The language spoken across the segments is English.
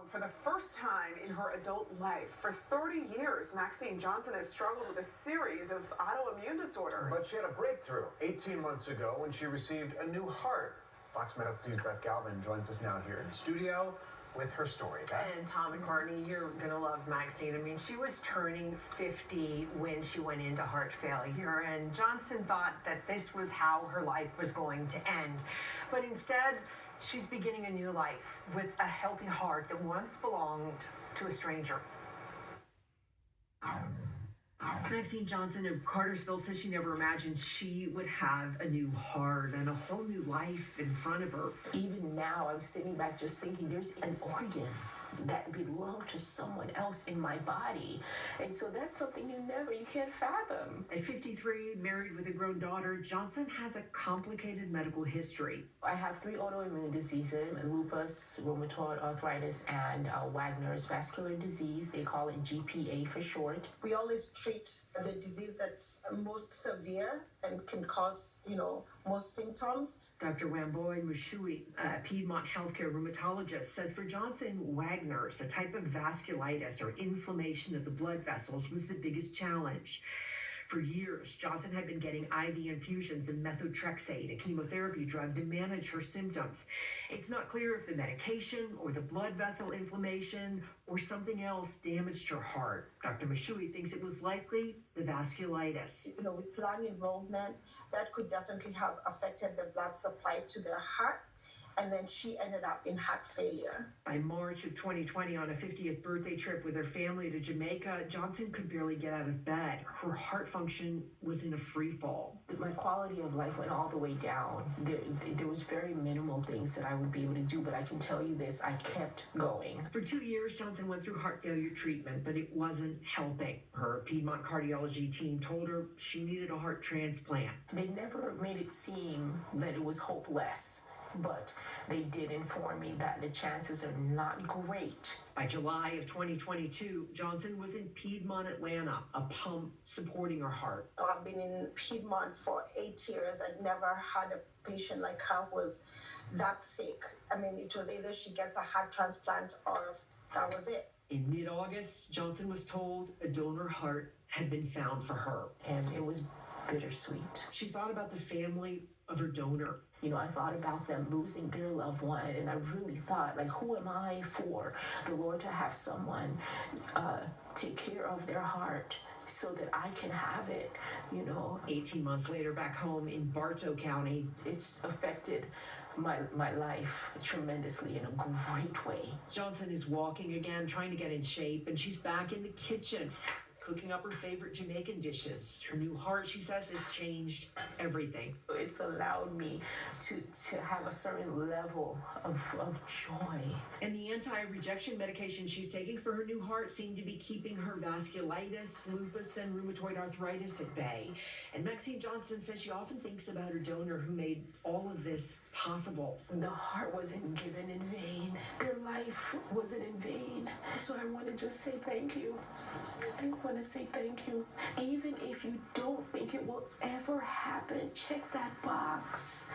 For the first time in her adult life, for 30 years, Maxine Johnson has struggled with a series of autoimmune disorders. But she had a breakthrough 18 months ago when she received a new heart. Fox Medical News' Beth Galvin joins us now here in the studio with her story. And Tom and Courtney, you're going to love Maxine. I mean, she was turning 50 when she went into heart failure, and Johnson thought that this was how her life was going to end. But instead, she's beginning a new life with a healthy heart that once belonged to a stranger. Maxine Johnson of Cartersville says she never imagined she would have a new heart and a whole new life in front of her. Even now, I'm sitting back just thinking there's an organ that belonged to someone else in my body. And so that's something you can't fathom. At 53, married with a grown daughter, Johnson has a complicated medical history. I have 3 autoimmune diseases: lupus, rheumatoid arthritis, and Wagner's vascular disease. They call it GPA for short. We always treat the disease that's most severe and can cause, most symptoms. Dr. Wamboy Mushui, a Piedmont healthcare rheumatologist, says for Johnson, Wagner's, a type of vasculitis or inflammation of the blood vessels, was the biggest challenge. For years, Johnson had been getting IV infusions of methotrexate, a chemotherapy drug, to manage her symptoms. It's not clear if the medication or the blood vessel inflammation or something else damaged her heart. Dr. Mushui thinks it was likely the vasculitis. With lung involvement, that could definitely have affected the blood supply to their heart. And then she ended up in heart failure. By March of 2020, on a 50th birthday trip with her family to Jamaica, Johnson could barely get out of bed. Her heart function was in a free fall. My quality of life went all the way down. There was very minimal things that I would be able to do, but I can tell you this, I kept going. For 2 years, Johnson went through heart failure treatment, but it wasn't helping. Her Piedmont cardiology team told her she needed a heart transplant. They never made it seem that it was hopeless, but they did inform me that the chances are not great. By July of 2022, Johnson was in Piedmont, Atlanta, a pump supporting her heart. I've been in Piedmont for 8 years. I'd never had a patient like her who was that sick. I mean, it was either she gets a heart transplant or that was it. In mid-August, Johnson was told a donor heart had been found for her. And it was bittersweet. She thought about the family of her donor. I thought about them losing their loved one, and I really thought, who am I for the Lord to have someone take care of their heart so that I can have it, 18 months later, back home in Bartow County, it's affected my life tremendously in a great way. Johnson is walking again, trying to get in shape, and she's back in the kitchen, cooking up her favorite Jamaican dishes. Her new heart, she says, has changed everything. It's allowed me to have a certain level of joy. And the anti-rejection medication she's taking for her new heart seem to be keeping her vasculitis, lupus, and rheumatoid arthritis at bay. And Maxine Johnson says she often thinks about her donor who made all of this possible. The heart wasn't given in vain. Their life wasn't in vain. So I want to just say thank you. I want to say thank you. Even if you don't think it will ever happen, check that box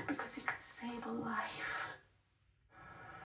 because it could save a life.